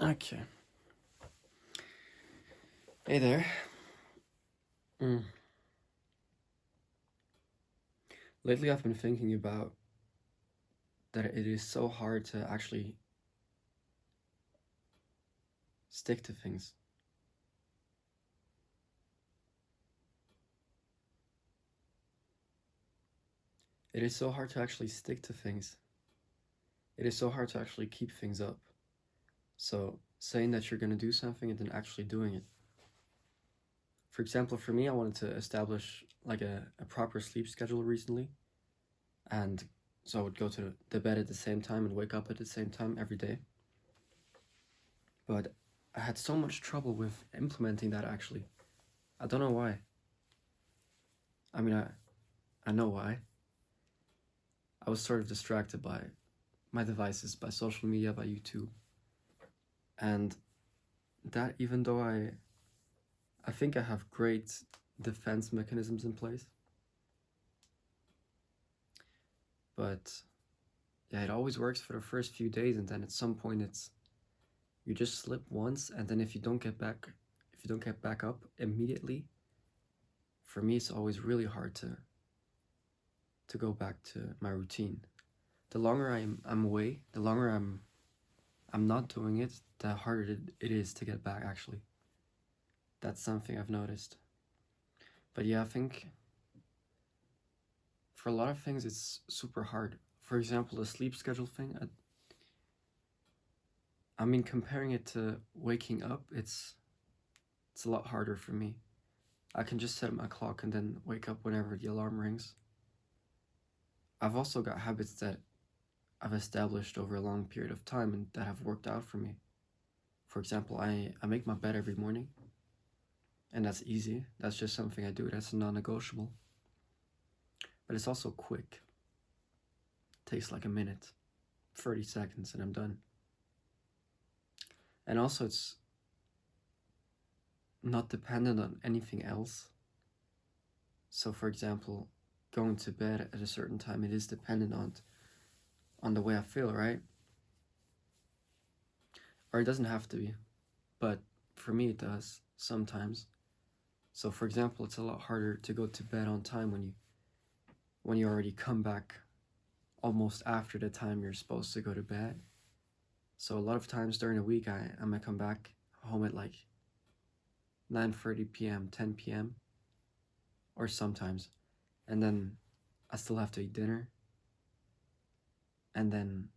Okay. Hey there. Mm. Lately, I've been thinking about that it is so hard to actually stick to things. It is so hard to actually stick to things. It is so hard to actually keep things up. So, saying that you're going to do something and then actually doing it. For example, for me, I wanted to establish like a proper sleep schedule recently. And so I would go to the bed at the same time and wake up at the same time every day. But I had so much trouble with implementing that actually. I don't know why. I mean, I know why. I was sort of distracted by my devices, by social media, by YouTube. And that even though I think I have great defense mechanisms in place, but yeah, it always works for the first few days, and then at some point it's you just slip once, and then if you don't get back up immediately, for me it's always really hard to go back to my routine. The longer I'm away, the longer I'm not doing it, the harder it is to get back actually. That's something I've noticed. But yeah, I think for a lot of things it's super hard. For example, the sleep schedule thing, I mean comparing it to waking up, it's a lot harder for me. I can just set my clock and then wake up whenever the alarm rings. I've also got habits that I've established over a long period of time and that have worked out for me. For example, I make my bed every morning, and that's easy. That's just something I do. That's non-negotiable. But it's also quick. It takes like a minute, 30 seconds, and I'm done. And also, it's not dependent on anything else. So, for example, going to bed at a certain time, it is dependent on the way I feel, right? Or it doesn't have to be, but for me it does sometimes. So, for example, it's a lot harder to go to bed on time when you already come back almost after the time you're supposed to go to bed. So a lot of times during the week, I might come back home at like 9:30 p.m., 10 p.m., or sometimes, and then I still have to eat dinner, and then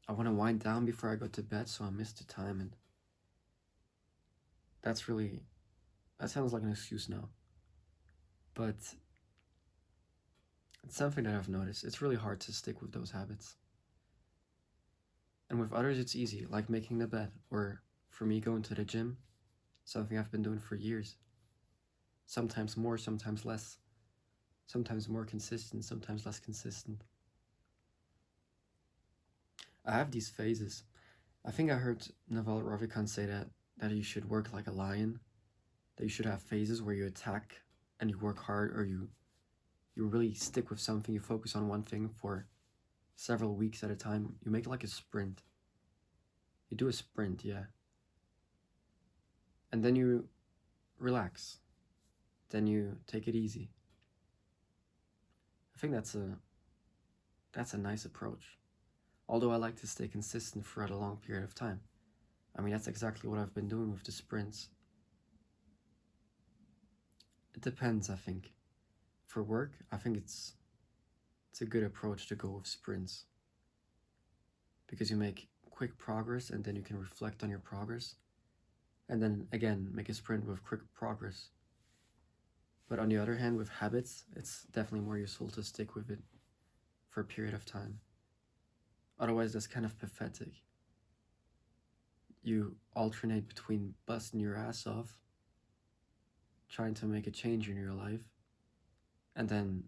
I want to wind down before I go to bed, so I miss the time, and that's really that sounds like an excuse now, but it's something that I've noticed. It's really hard to stick with those habits, and with others, it's easy, like making the bed, or for me, going to the gym, something I've been doing for years. Sometimes more, sometimes less. Sometimes more consistent, sometimes less consistent. I have these phases. I think I heard Naval Ravikant say that you should work like a lion, that you should have phases where you attack and you work hard, or you really stick with something, you focus on one thing for several weeks at a time. You make like a sprint. You do a sprint, yeah. And then you relax. Then you take it easy. I think that's a nice approach. Although I like to stay consistent throughout a long period of time. I mean, that's exactly what I've been doing with the sprints. It depends, I think. For work, I think it's a good approach to go with sprints because you make quick progress and then you can reflect on your progress and then again make a sprint with quick progress. But on the other hand, with habits, it's definitely more useful to stick with it for a period of time. Otherwise, that's kind of pathetic. You alternate between busting your ass off, trying to make a change in your life, and then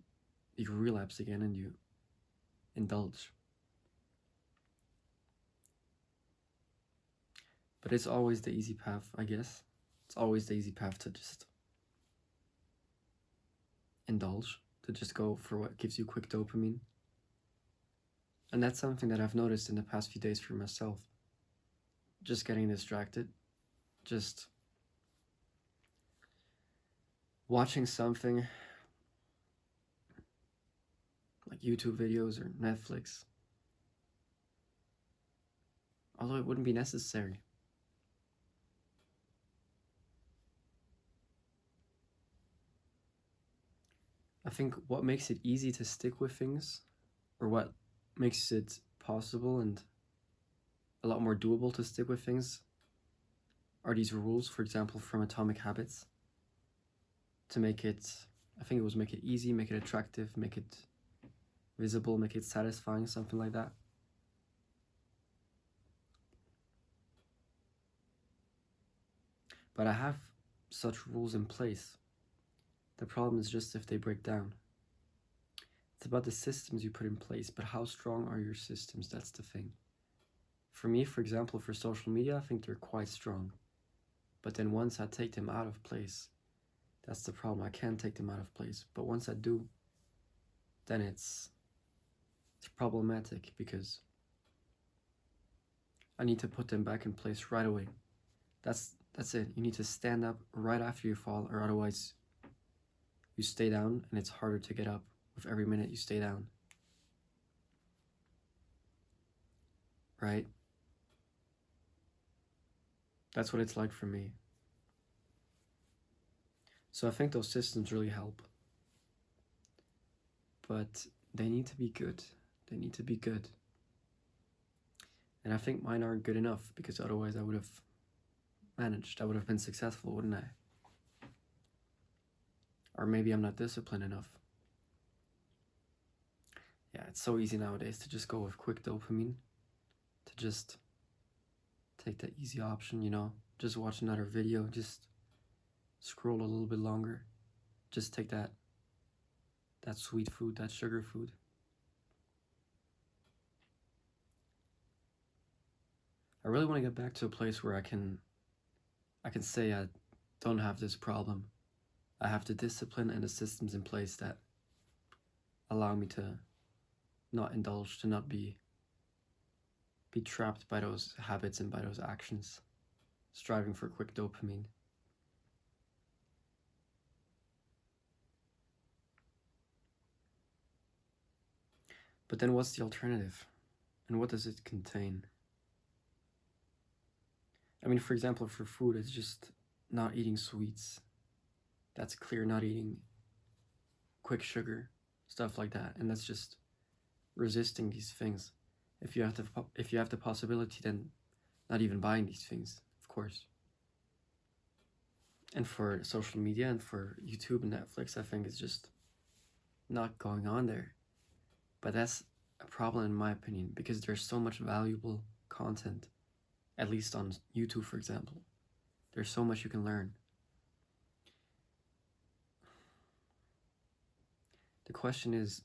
you relapse again and you indulge. But it's always the easy path, I guess. It's always the easy path to just indulge, to just go for what gives you quick dopamine. And that's something that I've noticed in the past few days for myself. just getting distracted, just watching something like YouTube videos or Netflix, although it wouldn't be necessary. I think what makes it easy to stick with things, or what makes it possible and a lot more doable to stick with things, are these rules, for example, from Atomic Habits, to make it, I think it was make it easy, make it attractive, make it visible, make it satisfying, something like that. But I have such rules in place. The problem is just if they break down. It's about the systems you put in place, but how strong are your systems? That's the thing. For me, for example, for social media, I think they're quite strong. But then once I take them out of place, that's the problem. I can't take them out of place. But once I do, then it's problematic because I need to put them back in place right away. That's it. You need to stand up right after you fall, or otherwise you stay down and it's harder to get up with every minute you stay down. Right? That's what it's like for me. So I think those systems really help. But they need to be good. They need to be good. And I think mine aren't good enough, because otherwise I would have managed. I would have been successful, wouldn't I? Or maybe I'm not disciplined enough. Yeah, it's so easy nowadays to just go with quick dopamine. To just take that easy option, you know? Just watch another video, just scroll a little bit longer. Just take that sweet food, that sugar food. I really want to get back to a place where I can say I don't have this problem. I have the discipline and the systems in place that allow me to not indulge, to not be trapped by those habits and by those actions, striving for quick dopamine. But then what's the alternative? And what does it contain? I mean, for example, for food, it's just not eating sweets. That's clear, not eating quick sugar, stuff like that. And that's just resisting these things. If you have the possibility, then not even buying these things, of course. And for social media and for YouTube and Netflix, I think it's just not going on there. But that's a problem in my opinion, because there's so much valuable content, at least on YouTube, for example. There's so much you can learn. The question is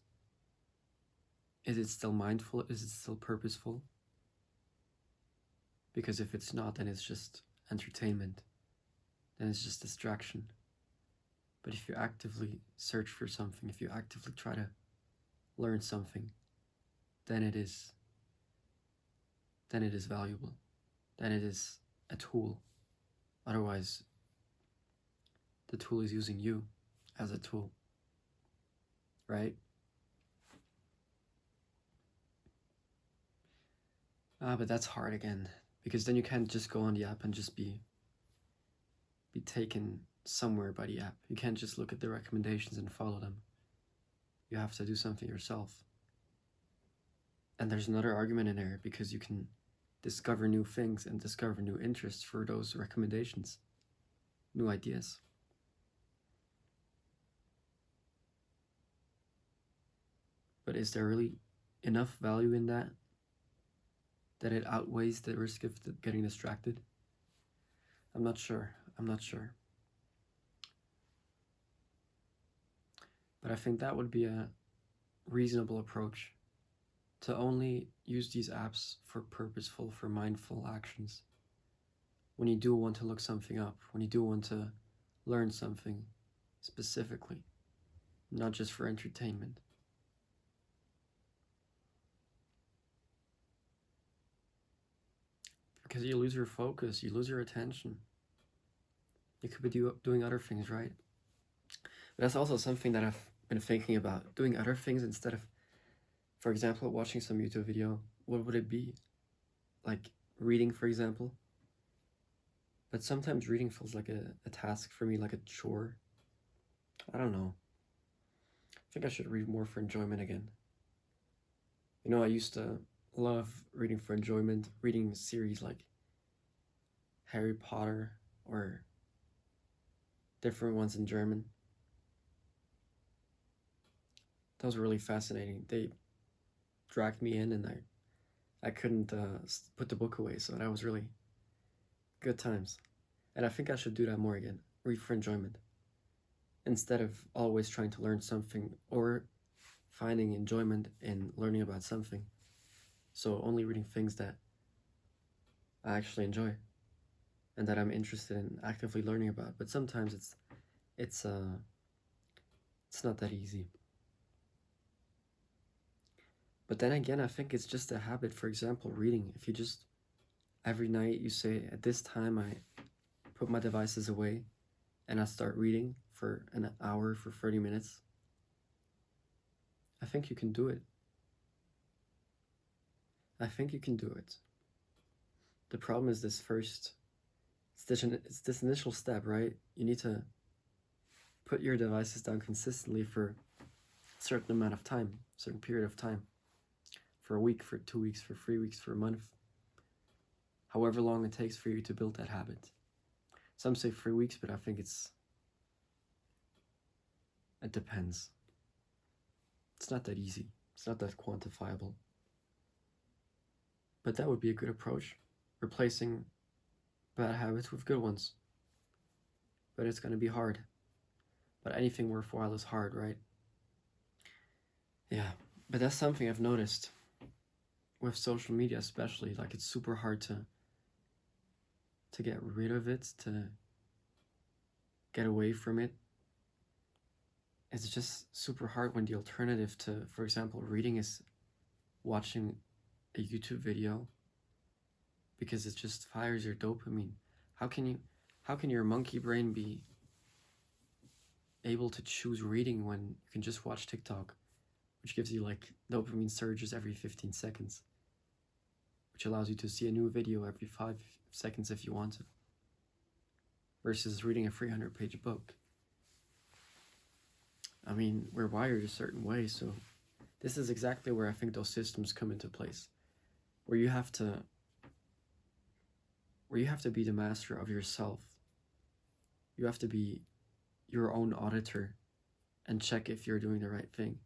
it still mindful? Is it still purposeful? Because if it's not, then it's just entertainment. Then it's just distraction. But if you actively search for something, if you actively try to learn something, then it is valuable. Then it is a tool. Otherwise, the tool is using you as a tool, right? But that's hard again, because then you can't just go on the app and just be taken somewhere by the app. You can't just look at the recommendations and follow them. You have to do something yourself. And there's another argument in there, because you can discover new things and discover new interests for those recommendations, new ideas. But is there really enough value in that it outweighs the risk of getting distracted? I'm not sure. But I think that would be a reasonable approach, to only use these apps for purposeful, for mindful actions. When you do want to look something up, when you do want to learn something specifically, not just for entertainment. because you lose your focus, you lose your attention. You could be doing other things, right? But that's also something that I've been thinking about, doing other things instead of, for example, watching some YouTube video. What would it be? Like reading, for example. But sometimes reading feels like a task for me, like a chore. I don't know. I think I should read more for enjoyment again. You know, I used to love reading for enjoyment, reading series like Harry Potter or different ones in German. Those were really fascinating. They dragged me in, and I couldn't put the book away, so that was really good times. And I think I should do that more again, read for enjoyment, instead of always trying to learn something or finding enjoyment in learning about something. So only reading things that I actually enjoy and that I'm interested in actively learning about. But sometimes it's not that easy. But then again, I think it's just a habit. For example, reading. If you just every night you say, at this time I put my devices away and I start reading for an hour, for 30 minutes, I think you can do it. I think you can do it. The problem is this it's this initial step, right? You need to put your devices down consistently for a certain amount of time, a certain period of time. For a week, for 2 weeks, for 3 weeks, for a month. However long it takes for you to build that habit. Some say 3 weeks, but I think it depends. It's not that easy. It's not that quantifiable. But that would be a good approach. Replacing bad habits with good ones. But it's going to be hard. But anything worthwhile is hard, right? Yeah, but that's something I've noticed. With social media especially, like it's super hard to get rid of it, to get away from it. It's just super hard when the alternative to, for example, reading is watching a YouTube video, because it just fires your dopamine. How can your monkey brain be able to choose reading when you can just watch TikTok, which gives you like dopamine surges every 15 seconds, which allows you to see a new video every 5 seconds if you want to, versus reading a 300-page book. I mean, we're wired a certain way, so this is exactly where I think those systems come into place, where you have to be the master of yourself. You have to be your own auditor and check if you're doing the right thing,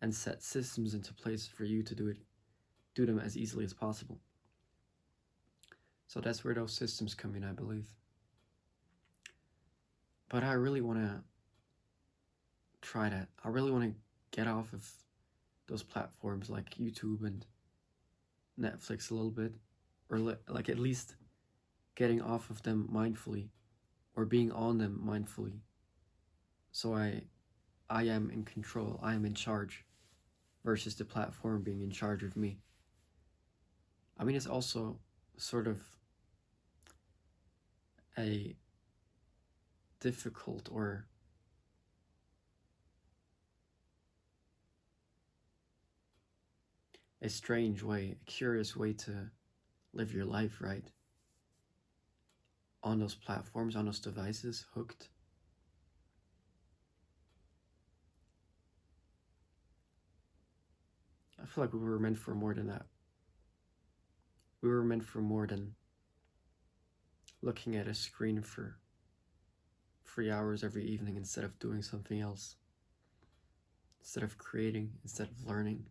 and set systems into place for you to do them as easily as possible. So that's where those systems come in, I believe. But I really want to try that. I really want to get off of those platforms like YouTube and Netflix a little bit, or like at least getting off of them mindfully, or being on them mindfully. So I am in control, I am in charge, versus the platform being in charge of me. I mean, it's also sort of a difficult or a strange way, a curious way to live your life, right? On those platforms, on those devices, hooked. I feel like we were meant for more than that. We were meant for more than looking at a screen for 3 hours every evening instead of doing something else, instead of creating, instead of learning.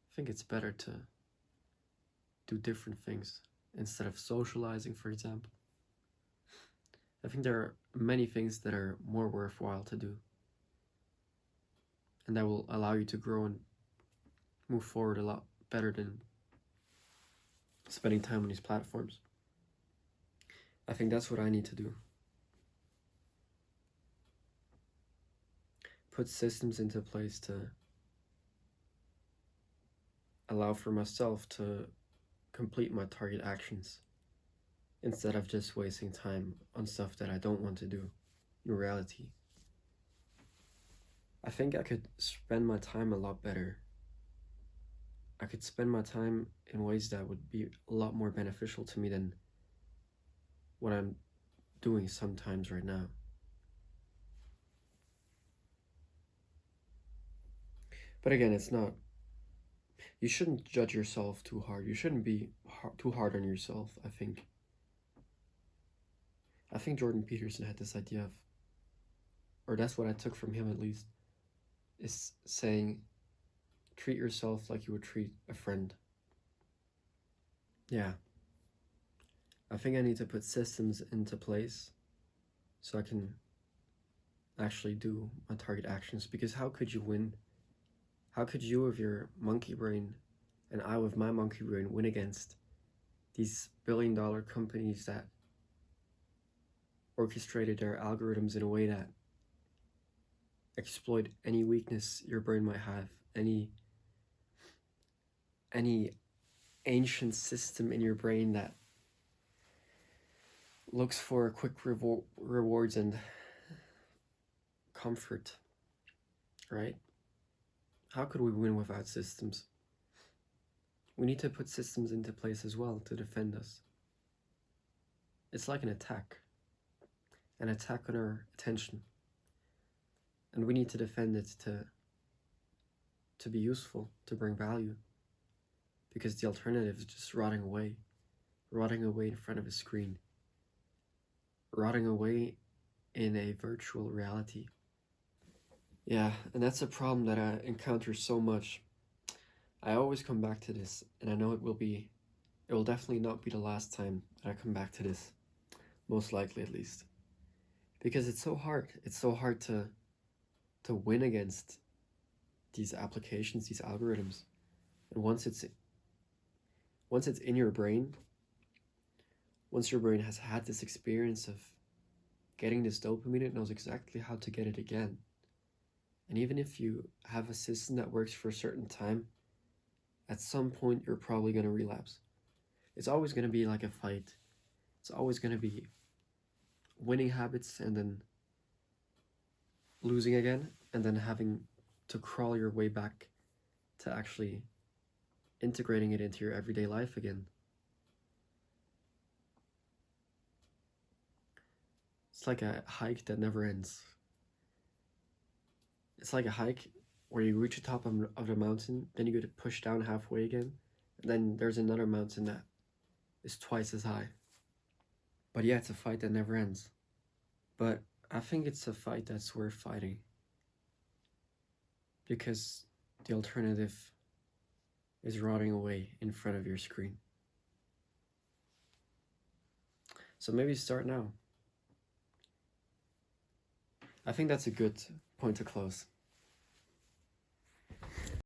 I think it's better to do different things instead of socializing, for example. I think there are many things that are more worthwhile to do, and that will allow you to grow and move forward a lot better than spending time on these platforms. I think that's what I need to do. Put systems into place to allow for myself to complete my target actions instead of just wasting time on stuff that I don't want to do in reality. I think I could spend my time a lot better. I could spend my time in ways that would be a lot more beneficial to me than what I'm doing sometimes right now. But again, it's not. You shouldn't judge yourself too hard. You shouldn't be too hard on yourself, I think. I think Jordan Peterson had this idea of, or that's what I took from him at least, is saying, treat yourself like you would treat a friend. Yeah. I think I need to put systems into place so I can actually do my target actions, because how could you win? How could you with your monkey brain and I with my monkey brain win against these billion-dollar companies that orchestrated their algorithms in a way that exploit any weakness your brain might have, any ancient system in your brain that looks for quick rewards and comfort, right? How could we win without systems? We need to put systems into place as well to defend us. It's like an attack on our attention. And we need to defend it to be useful, to bring value. Because the alternative is just rotting away in front of a screen, rotting away in a virtual reality. Yeah, and that's a problem that I encounter so much. I always come back to this, and I know it will definitely not be the last time that I come back to this, most likely at least. Because it's so hard. It's so hard to win against these applications, these algorithms. And once it's in your brain, once your brain has had this experience of getting this dopamine, it knows exactly how to get it again. And even if you have a system that works for a certain time, at some point you're probably going to relapse. It's always going to be like a fight. It's always going to be winning habits and then losing again, and then having to crawl your way back to actually integrating it into your everyday life again. It's like a hike that never ends. It's like a hike where you reach the top of the mountain, then you get pushed down halfway again, and then there's another mountain that is twice as high. But yeah, it's a fight that never ends. But I think it's a fight that's worth fighting, because the alternative is rotting away in front of your screen. So maybe start now. I think that's a good point to close.